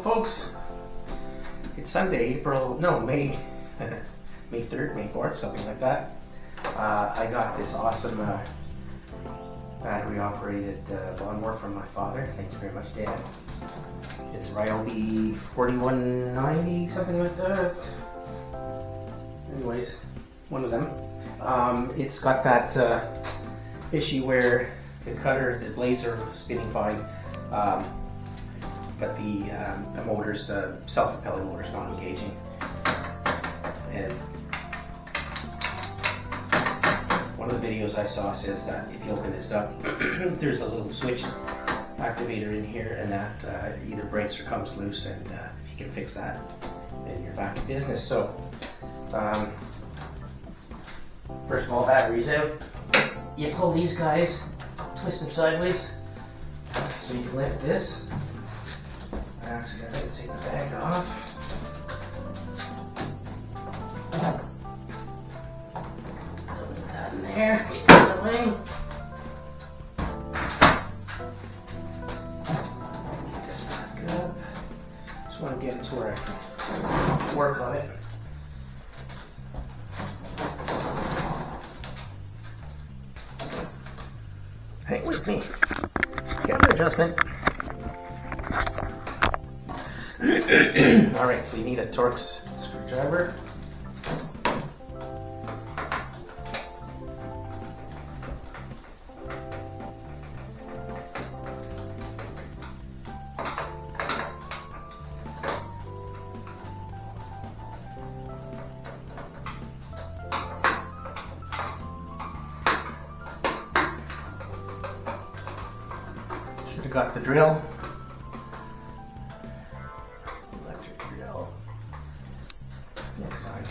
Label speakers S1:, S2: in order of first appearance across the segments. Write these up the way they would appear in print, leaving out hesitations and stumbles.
S1: folks, it's Sunday, May 3rd, May 4th, something like that. I got this awesome battery operated lawnmower from my father. Thank you very much, Dad. It's Ryobi 4190, something like that. Anyways, one of them. It's got that issue where the blades are spinning fine, but the motor's self-propelling motor's not engaging. And one of the videos I saw says that if you open this up, there's a little switch activator in here, and that either breaks or comes loose, and if you can fix that, then you're back in business. So, first of all, batteries out. You pull these guys, twist them sideways, so you can lift this. I actually got to take the bag off. Put that in there, get out of the way. Get this back up. Just want to get it to where I can work on it. Hang with me. Camera adjustment. Alright, so you need a Torx screwdriver. Should have got the drill. Electric drill. Next time.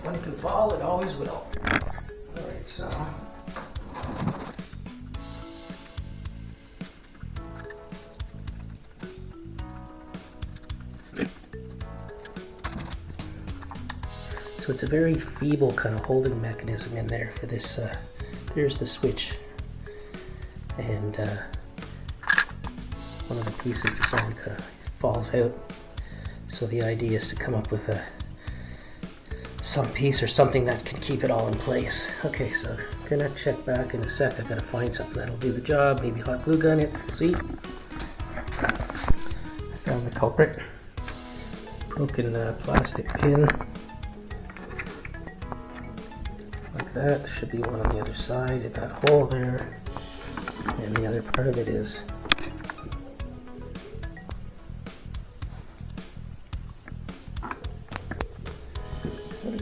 S1: When it can fall, it always will. Alright, so. So it's a very feeble kind of holding mechanism in there for this. There's the switch. And one of the pieces is on kind of falls out. So the idea is to come up with some piece or something that can keep it all in place. Okay, so I'm gonna check back in a sec. I've got to find something that'll do the job. Maybe hot glue gun it. See? I found the culprit. Broken plastic pin. Like that. There should be one on the other side in that hole there. And the other part of it is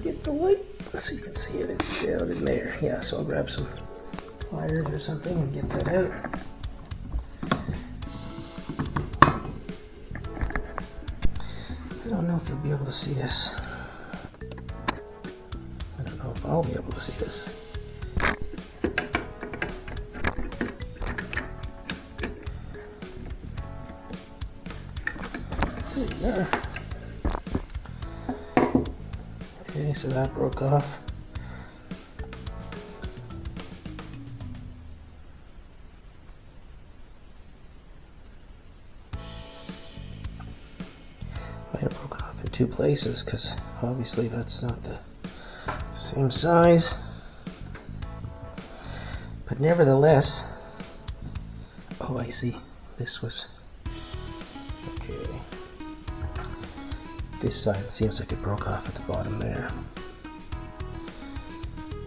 S1: get the light so you can see it. It's down in there. Yeah, so I'll grab some pliers or something and get that out. I don't know if you'll be able to see this. I don't know if I'll be able to see this. There. Okay, so that broke off. Might have broken off in two places because obviously that's not the same size. But nevertheless, oh, I see. This was okay. This side, it seems like it broke off at the bottom there.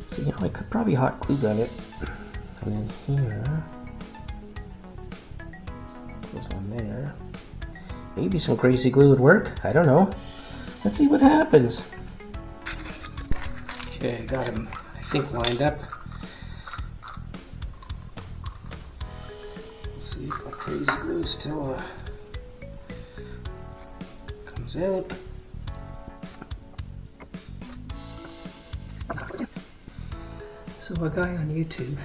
S1: So, you know, I could probably hot glue gun it. And then here, goes on there. Maybe some crazy glue would work. I don't know. Let's see what happens. Okay, I got him, I think, lined up. Let's see if my crazy glue still comes out. So a guy on YouTube,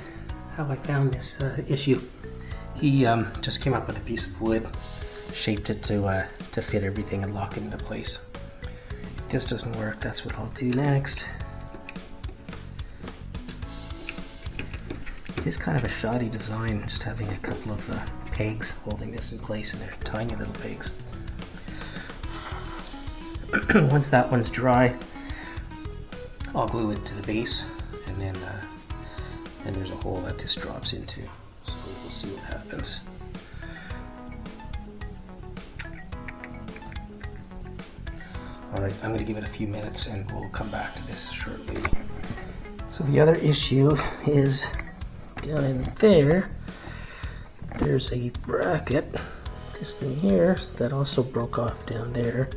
S1: how I found this issue, he just came up with a piece of wood, shaped it to fit everything and lock it into place. If this doesn't work, that's what I'll do next. It is kind of a shoddy design, just having a couple of pegs holding this in place, and they're tiny little pegs. Once that one's dry, I'll glue it to the base, and then there's a hole that this drops into, so we'll see what happens. Alright, I'm going to give it a few minutes and we'll come back to this shortly. So the other issue is down in there, there's a bracket, this thing here, that also broke off down there,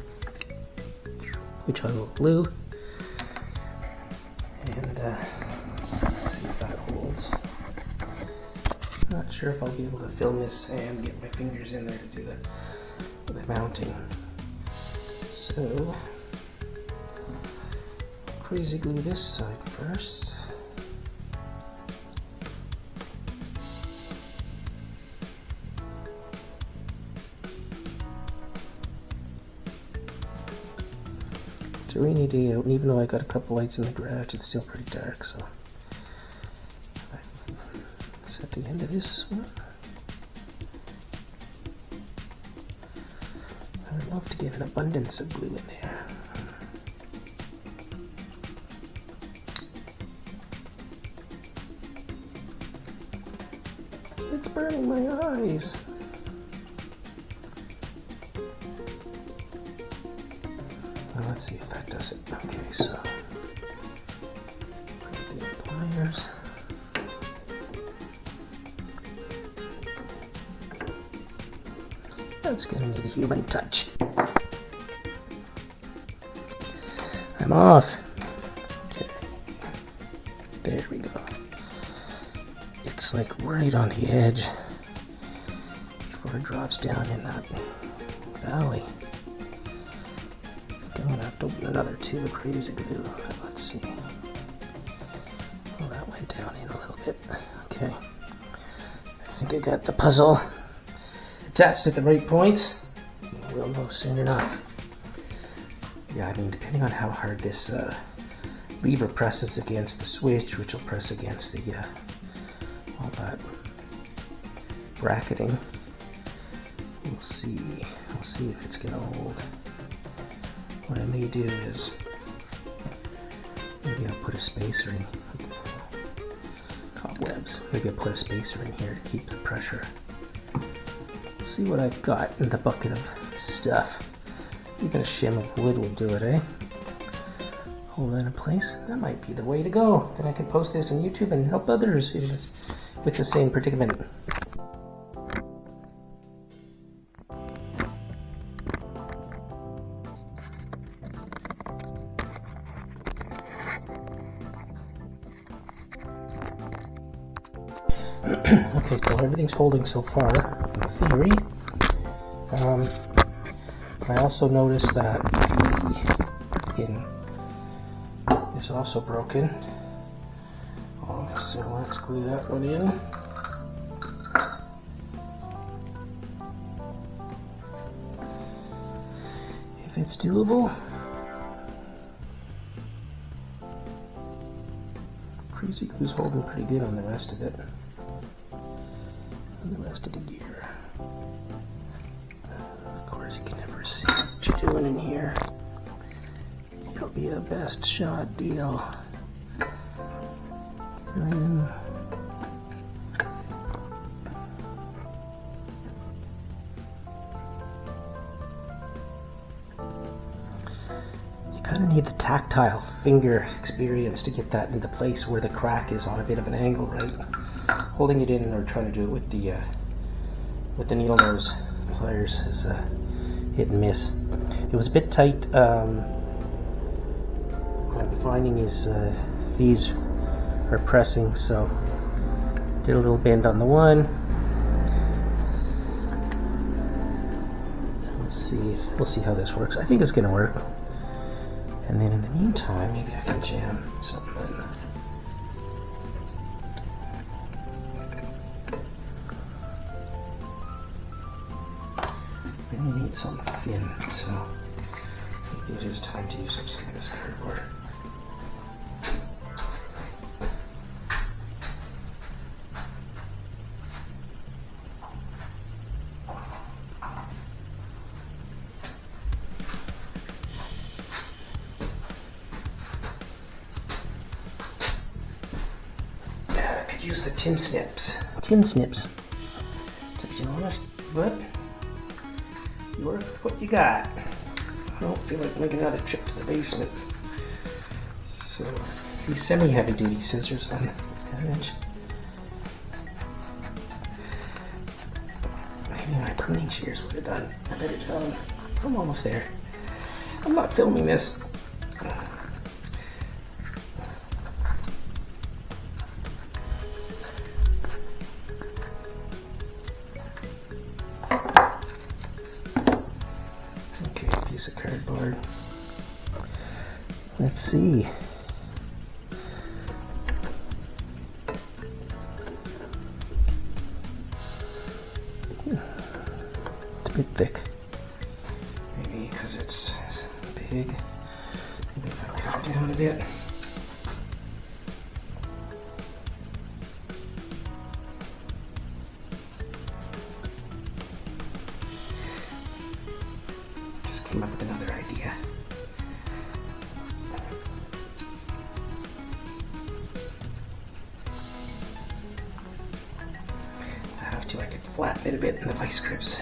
S1: which I will glue. And see if that holds. Not sure if I'll be able to film this and get my fingers in there to do the mounting. So, crazy glue this side first. It's a rainy day out, and even though I got a couple lights in the garage, it's still pretty dark, so that's at the end of this one. I would love to get an abundance of glue in there. It's burning my eyes. Well, let's see if that does it. Okay, so put the pliers. That's gonna need a human touch. I'm off. Okay. There we go. It's like right on the edge before it drops down in that valley. I'm gonna have to open another tube of crazy glue. Let's see. Well, that went down in a little bit. Okay. I think I got the puzzle attached at the right points. We'll know soon enough. Yeah, I mean, depending on how hard this lever presses against the switch, which will press against the all that bracketing, we'll see. We'll see if it's gonna hold. What I may do is maybe I'll put a spacer in. Cobwebs. Maybe I'll put a spacer in here to keep the pressure. See what I've got in the bucket of stuff. Even a shim of wood will do it, eh? Hold that in place. That might be the way to go. Then I can post this on YouTube and help others with the same predicament. Okay, so everything's holding so far, in theory. I also noticed that the pin is also broken. So let's glue that one in. If it's doable. Crazy glue's holding pretty good on the rest of it. The rest of the gear. Of course, you can never see what you're doing in here. It'll be a best shot deal. You kind of need the tactile finger experience to get that into place where the crack is on a bit of an angle, right? Holding it in or trying to do it with the needle nose pliers is hit and miss. It was a bit tight. What I'm finding is these are pressing, so did a little bend on the one. We'll see how this works. I think it's gonna work. And then in the meantime, maybe I can jam something. Really need something thin, so maybe it is time to use up some of this cardboard. Use the tin snips. To be honest, but you work with what you got. I don't feel like making another trip to the basement. So these semi-heavy duty scissors on the edge. Maybe my pruning shears would have done a better job. I'm almost there. I'm not filming this. Piece of cardboard. Let's see. It's a bit thick. Maybe because it's big. Maybe if I cut it down a bit. Came up with another idea. If I have to, I could flatten it a bit in the vice grips.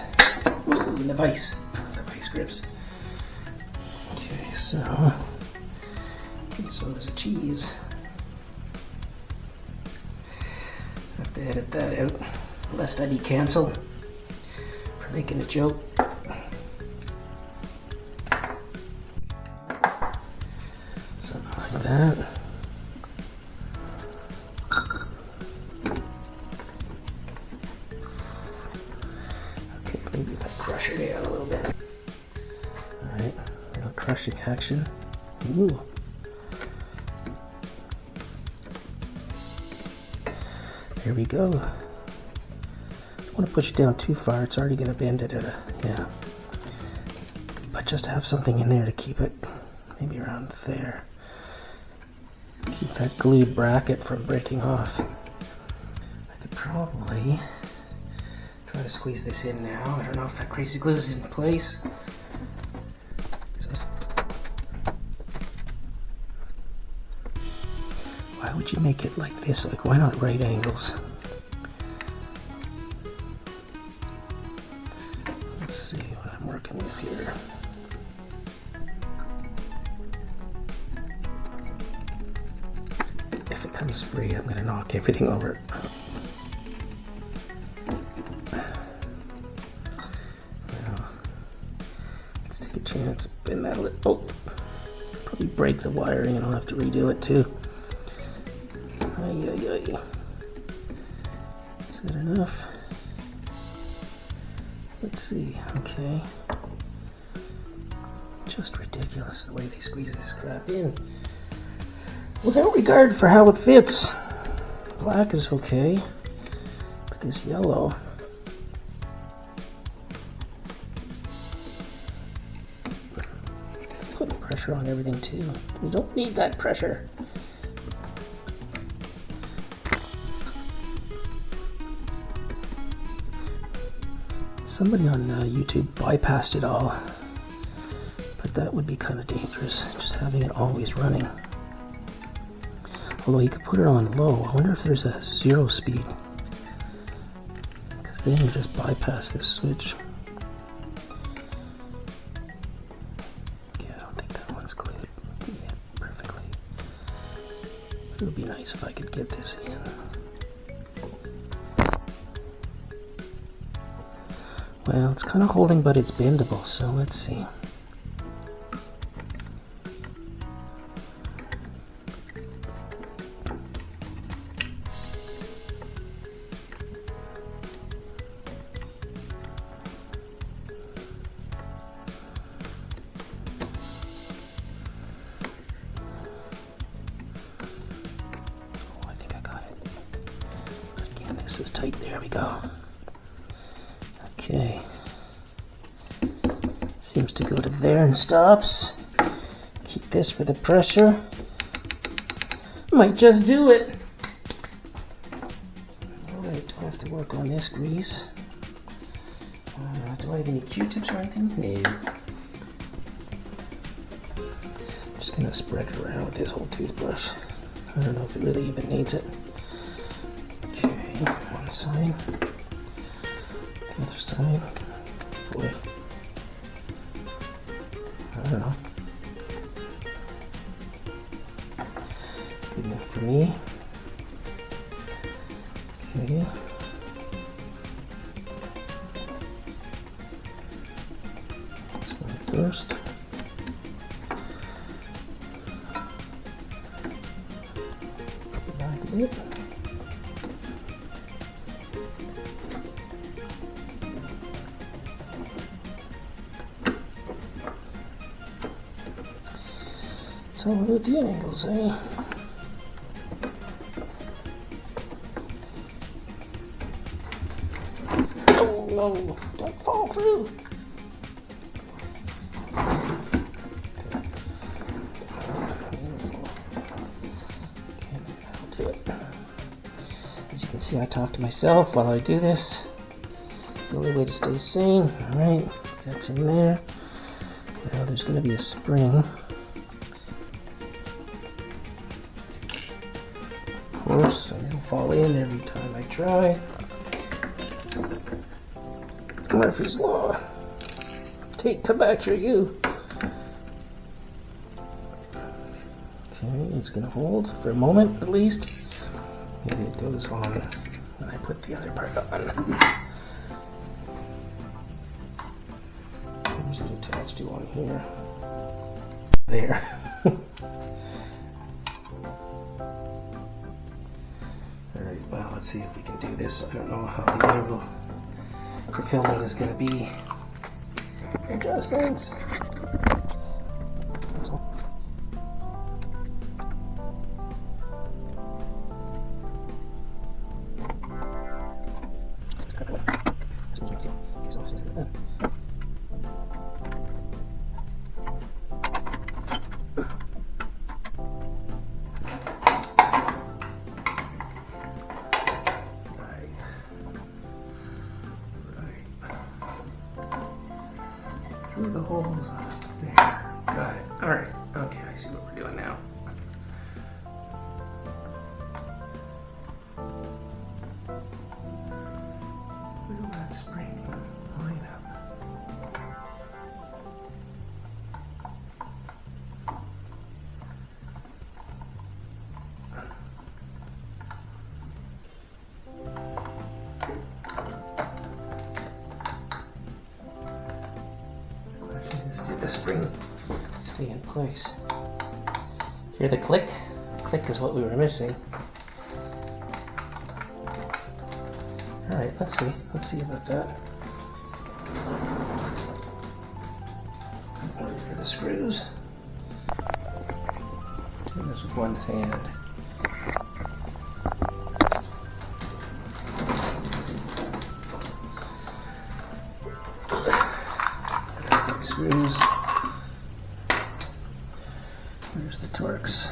S1: Ooh, in the vice grips. Okay, so does a cheese. Have to edit that out, lest I be cancelled for making a joke. That. Okay, maybe if I crush it out a little bit. Alright, a little crushing action. Ooh. There we go. Don't want to push it down too far, it's already going to bend it at a, yeah. But just have something in there to keep it maybe around there. Keep that glued bracket from breaking off. I could probably try to squeeze this in now. I don't know if that crazy glue is in place. Why would you make it like this? Like, why not right angles? Let's see what I'm working with here. If it comes free, I'm going to knock everything over. Now, let's take a chance, bend that a little. Oh, probably break the wiring and I'll have to redo it too. Ay, ay, ay. Is that enough? Let's see, okay. Just ridiculous the way they squeeze this crap in. Without regard for how it fits. Black is okay, but this yellow. Putting pressure on everything too. We don't need that pressure. Somebody on YouTube bypassed it all, but that would be kind of dangerous, just having it always running. Although you could put it on low. I wonder if there's a 0 speed, because then you just bypass this switch. Okay, I don't think that one's glued yet perfectly. It would be nice if I could get this in. Well, it's kind of holding, but it's bendable, so let's see. Oh, I think I got it. Again, this is tight. There we go. Okay. Seems to go to there and stops. Keep this for the pressure. Might just do it. Alright, do I have to work on this grease? Do I have any Q-tips or anything? No. I'm just gonna spread it around with this whole toothbrush. I don't know if it really even needs it. Okay, one side. The other side. Boy. I don't know. Good enough for me. Okay. This one first. Back a bit. It's all about the angles, eh? Oh no, don't fall through. I'll do it. As you can see, I talk to myself while I do this. The only way to stay sane. Alright, that's in there. Now there's going to be a spring. Of course, and it'll fall in every time I try. Murphy's Law. Come back here, you. Okay, it's gonna hold for a moment at least. Maybe it goes on when I put the other part on. Where's it attached to on here? There. Alright, well, let's see if we can do this. I don't know how the angle for filming is going to be. Adjustments. Through the holes there. Got it. Alright. Okay, I see what we're doing now. Wiggle that spring line up. Get the spring stay in place. Hear the click? Click is what we were missing. Alright, let's see. Let's see about that. Wait for the screws. Doing this with one hand. Screws. There's the Torx.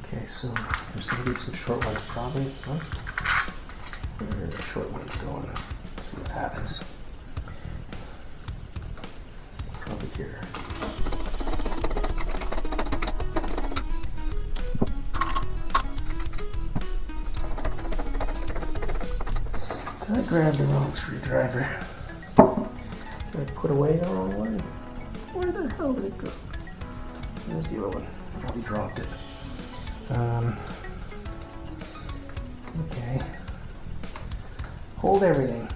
S1: Okay, so there's going to be some short ones probably. Huh? Where are the short ones going? Let's see what happens. Probably here. Did I grab the wrong screwdriver? Did I put away the wrong one? Where the hell did it go? There's the other one. Probably dropped it. Okay. Hold everything.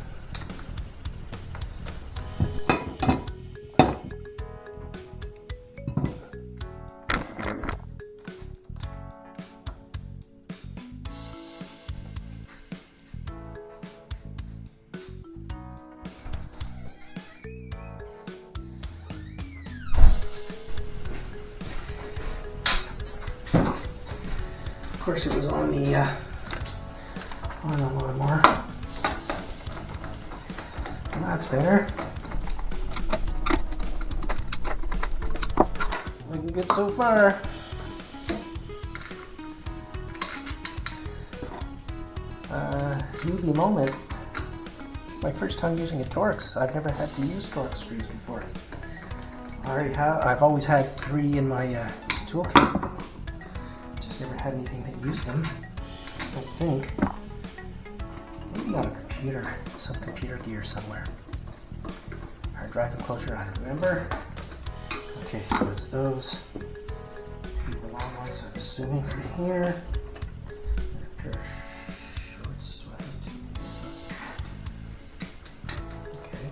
S1: course, it was on the lawnmower. That's better. Looking good so far. Newbie moment. My first time using a Torx. I've never had to use Torx screws before. I've always had 3 in my toolkit. Just never had anything that used them. I don't think. Maybe on a computer, some computer gear somewhere. Hard drive enclosure, I don't remember. Okay, so it's those. The long ones, I'm assuming from here. A pair of shorts, do I have to? Okay.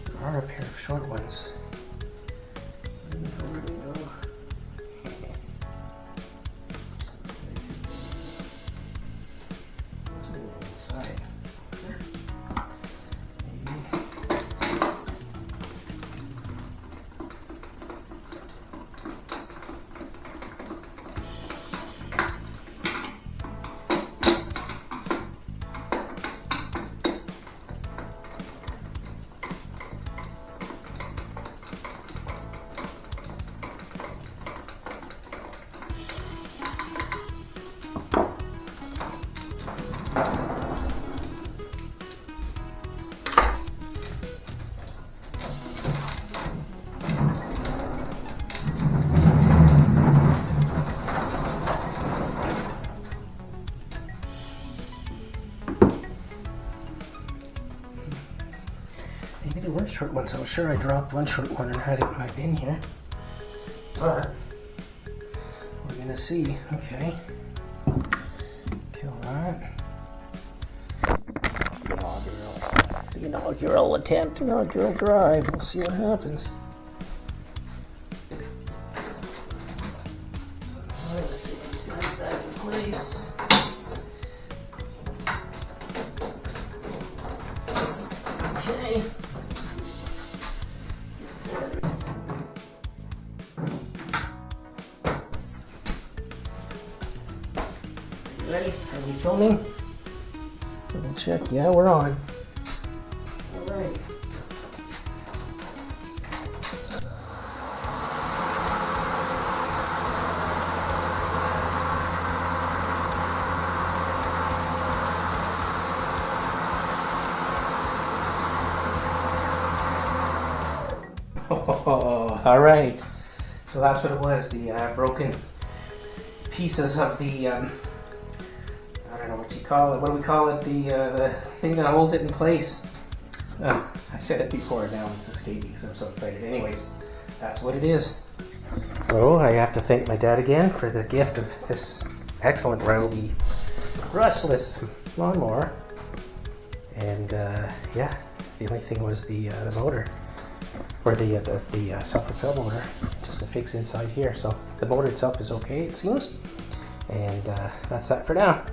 S1: There are a pair of short ones. Where do they go? Inside. Maybe. Maybe they were short ones. I was sure I dropped one short one and had it in my bin here. But we're gonna see. Okay. Kill that. The inaugural attempt, inaugural drive. We'll see what happens. Alright, let's get these guys back in place. Okay. Ready? Are we filming? Double check. Yeah, we're on. All right. Oh, all right. So that's what it was. The broken pieces of the. I don't know what you call it. What do we call it? The thing that holds it in place. I said it before. Now it's escaping because I'm so excited. Anyways, that's what it is. So I have to thank my dad again for the gift of this excellent Ryobi brushless lawnmower. And yeah, the only thing was the motor, or the self-propelled motor, just to fix inside here. So the motor itself is okay, it seems. And that's that for now.